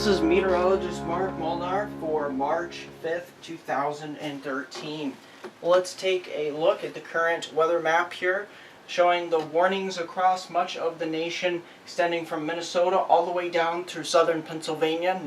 This is meteorologist Mark Molnar for March 5th, 2013. Let's take a look at the current weather map here, showing the warnings across much of the nation, extending from Minnesota all the way down through southern Pennsylvania,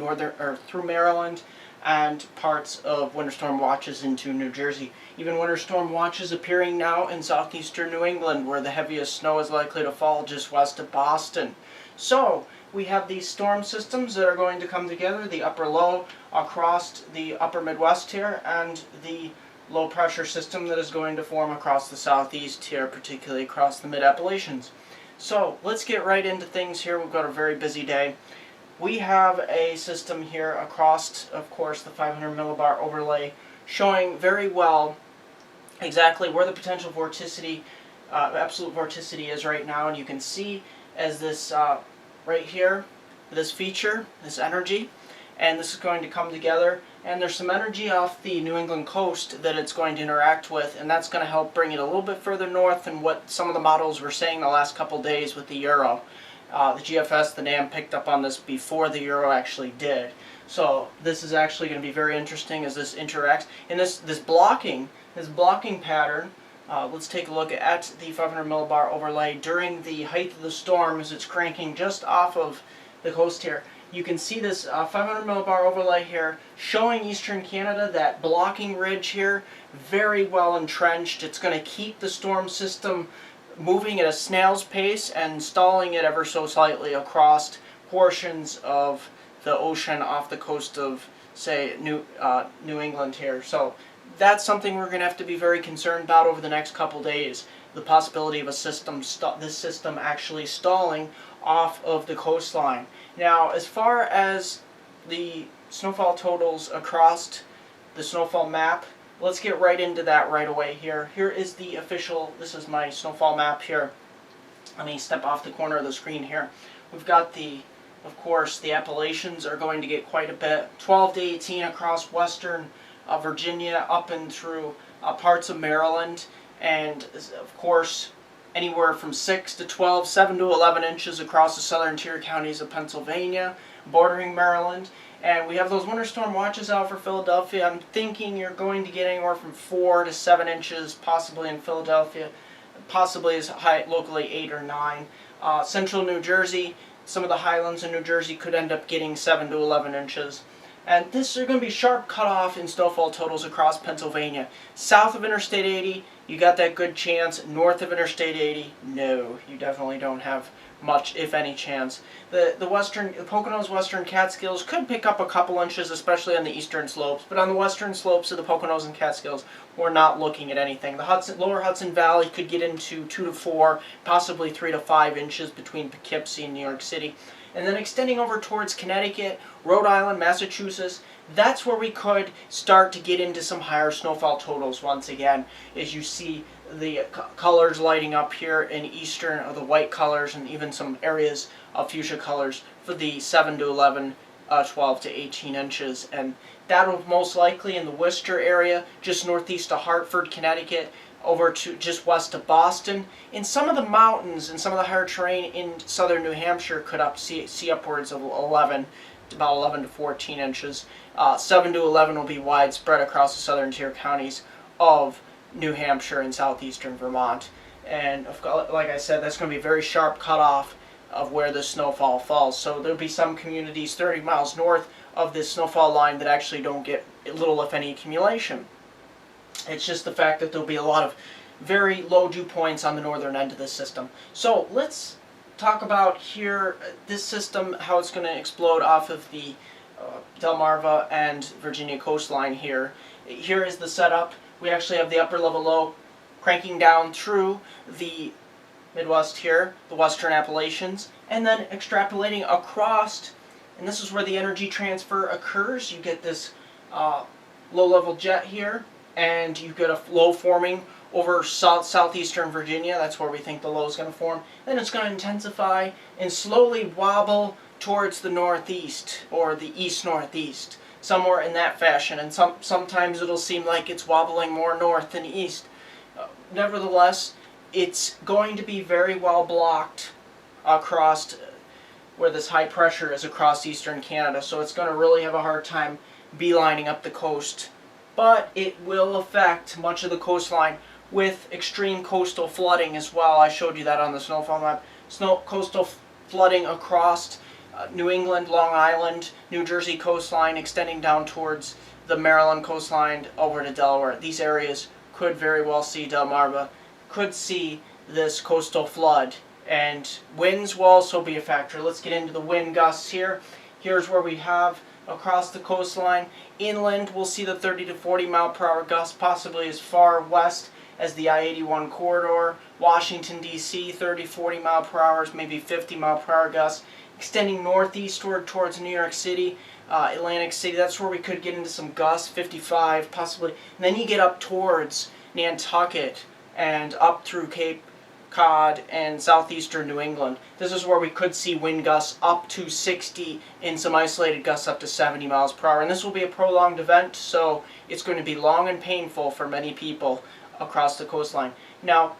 through Maryland, and parts of winter storm watches into New Jersey. Even winter storm watches appearing now in southeastern New England, where the heaviest snow is likely to fall just west of Boston. So we have these storm systems that are going to come together, the upper low across the upper Midwest here, and the low pressure system that is going to form across the southeast here, particularly across the mid-Appalachians. So let's get right into things here. We've got a very busy day. We have a system here across, of course, the 500 millibar overlay, showing very well exactly where the potential vorticity, absolute vorticity is right now, and you can see as this right here, this feature, this energy, and this is going to come together, and there's some energy off the New England coast that it's going to interact with, and that's going to help bring it a little bit further north than what some of the models were saying the last couple days with the Euro. The GFS, the NAM, picked up on this before the Euro actually did. So this is actually going to be very interesting as this interacts. And this blocking pattern, let's take a look at the 500 millibar overlay during the height of the storm as it's cranking just off of the coast here. You can see this 500 millibar overlay here showing eastern Canada, that blocking ridge here, very well entrenched. It's going to keep the storm system moving at a snail's pace and stalling it ever so slightly across portions of the ocean off the coast of, say, New England here. So that's something we're going to have to be very concerned about over the next couple days, the possibility of this system actually stalling off of the coastline. Now, as far as the snowfall totals across the snowfall map, let's get right into that right away here. Here is the official, this is my snowfall map here. Let me step off the corner of the screen here. We've got of course, the Appalachians are going to get quite a bit. 12 to 18 across western Virginia up and through parts of Maryland, and of course anywhere from 6 to 12, 7 to 11 inches across the southern tier counties of Pennsylvania, bordering Maryland. And we have those winter storm watches out for Philadelphia. I'm thinking you're going to get anywhere from 4 to 7 inches, possibly in Philadelphia, possibly as high locally 8 or 9. Central New Jersey, some of the highlands in New Jersey could end up getting 7 to 11 inches. And this is going to be sharp cutoff in snowfall totals across Pennsylvania. South of Interstate 80, you got that good chance. North of Interstate 80, no, you definitely don't have much, if any, chance. The Poconos, western Catskills could pick up a couple inches, especially on the eastern slopes, but on the western slopes of the Poconos and Catskills, we're not looking at anything. The lower Hudson Valley could get into 2 to 4, possibly 3 to 5 inches between Poughkeepsie and New York City. And then extending over towards Connecticut, Rhode Island, Massachusetts, that's where we could start to get into some higher snowfall totals once again, as you see the colors lighting up here in eastern, or the white colors, and even some areas of fuchsia colors for the 7 to 11, 12 to 18 inches. And that'll most likely in the Worcester area, just northeast of Hartford, Connecticut, over to just west of Boston. In some of the mountains and some of the higher terrain in southern New Hampshire could see upwards of 11, about 11 to 14 inches. 7 to 11 will be widespread across the southern tier counties of New Hampshire and southeastern Vermont. And like I said, that's going to be a very sharp cutoff of where the snowfall falls. So there'll be some communities 30 miles north of this snowfall line that actually don't get little, if any, accumulation. It's just the fact that there'll be a lot of very low dew points on the northern end of this system. So let's talk about here this system, how it's going to explode off of the Delmarva and Virginia coastline here. Here is the setup. We actually have the upper level low cranking down through the Midwest here, the western Appalachians, and then extrapolating across, and this is where the energy transfer occurs. You get this low-level jet here, and you get a low forming over southeastern Virginia. That's where we think the low is going to form. Then it's going to intensify and slowly wobble towards the northeast, or the east-northeast, somewhere in that fashion. And sometimes it'll seem like it's wobbling more north than east. Nevertheless, it's going to be very well blocked across where this high pressure is across eastern Canada. So it's going to really have a hard time beelining up the coast. But it will affect much of the coastline with extreme coastal flooding as well. I showed you that on the snowfall map. Coastal flooding across New England, Long Island, New Jersey coastline, extending down towards the Maryland coastline over to Delaware. These areas could very well see Delmarva, could see this coastal flood. And winds will also be a factor. Let's get into the wind gusts here. Here's where we have across the coastline. Inland, we'll see the 30 to 40 mile per hour gusts, possibly as far west as the I-81 corridor. Washington, D.C., 30, 40 mile per hour, maybe 50 mile per hour gusts. Extending northeastward towards New York City, Atlantic City, that's where we could get into some gusts, 55 possibly. And then you get up towards Nantucket and up through Cape Cod and southeastern New England. This is where we could see wind gusts up to 60 and some isolated gusts up to 70 miles per hour. And this will be a prolonged event, so it's going to be long and painful for many people across the coastline. Now,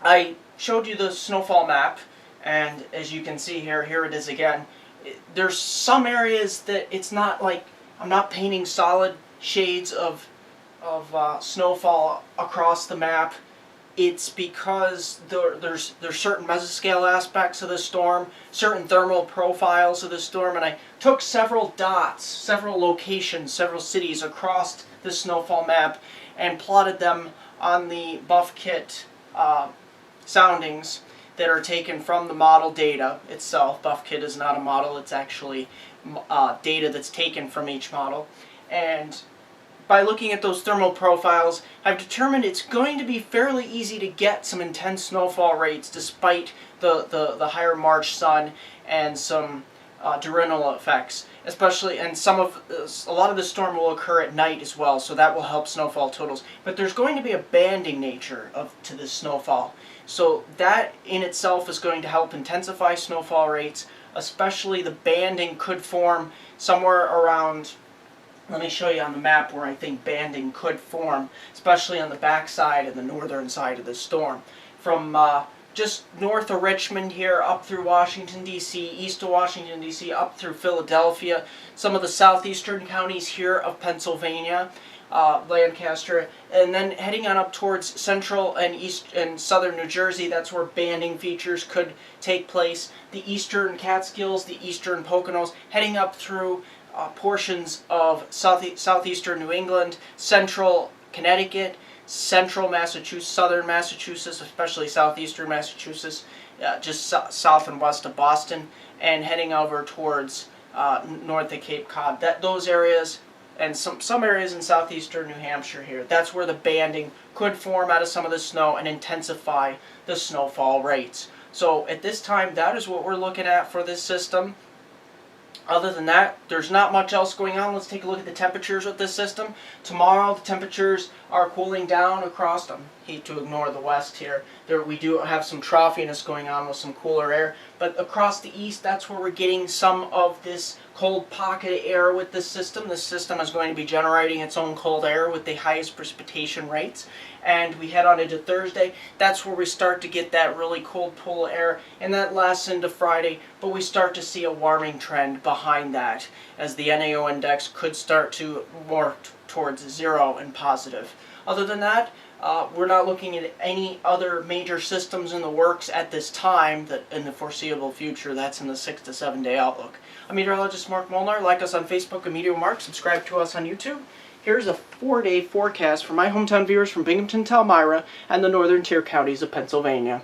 I showed you the snowfall map, and as you can see here, here it is again. There's some areas that it's not like, I'm not painting solid shades of snowfall across the map. It's because there's certain mesoscale aspects of the storm, certain thermal profiles of the storm, and I took several dots, several locations, several cities across the snowfall map and plotted them on the buff kit soundings that are taken from the model data itself. Buff kit is not a model, it's actually data that's taken from each model. And by looking at those thermal profiles, I've determined it's going to be fairly easy to get some intense snowfall rates despite the higher March sun and some diurnal effects, especially, and a lot of the storm will occur at night as well, so that will help snowfall totals. But there's going to be a banding nature to this snowfall, so that in itself is going to help intensify snowfall rates. Especially the banding could form somewhere around, let me show you on the map where I think banding could form, especially on the back side and the northern side of the storm. From just north of Richmond here, up through Washington, D.C., east of Washington, D.C., up through Philadelphia, some of the southeastern counties here of Pennsylvania, Lancaster, and then heading on up towards central and east and southern New Jersey. That's where banding features could take place. The eastern Catskills, the eastern Poconos, heading up through portions of southeastern New England, central Connecticut, central Massachusetts, southern Massachusetts, especially southeastern Massachusetts, just south and west of Boston, and heading over towards north of Cape Cod. Those areas, and some areas in southeastern New Hampshire here, that's where the banding could form out of some of the snow and intensify the snowfall rates. So at this time, that is what we're looking at for this system. Other than that, there's not much else going on. Let's take a look at the temperatures with this system. Tomorrow, the temperatures are cooling down across them. Hate to ignore the west here. We do have some troughiness going on with some cooler air. But across the east, that's where we're getting some of this cold pocket air with this system. This system is going to be generating its own cold air with the highest precipitation rates. And we head on into Thursday. That's where we start to get that really cold pool air, and that lasts into Friday, but we start to see a warming trend behind that as the NAO index could start to more towards zero and positive. Other than that, we're not looking at any other major systems in the works at this time that in the foreseeable future. That's in the 6 to 7 day outlook. I'm meteorologist Mark Molnar. Like us on Facebook and Meteor Mark. Subscribe to us on YouTube. Here's a 4-day forecast for my hometown viewers from Binghamton to Elmira and the northern tier counties of Pennsylvania.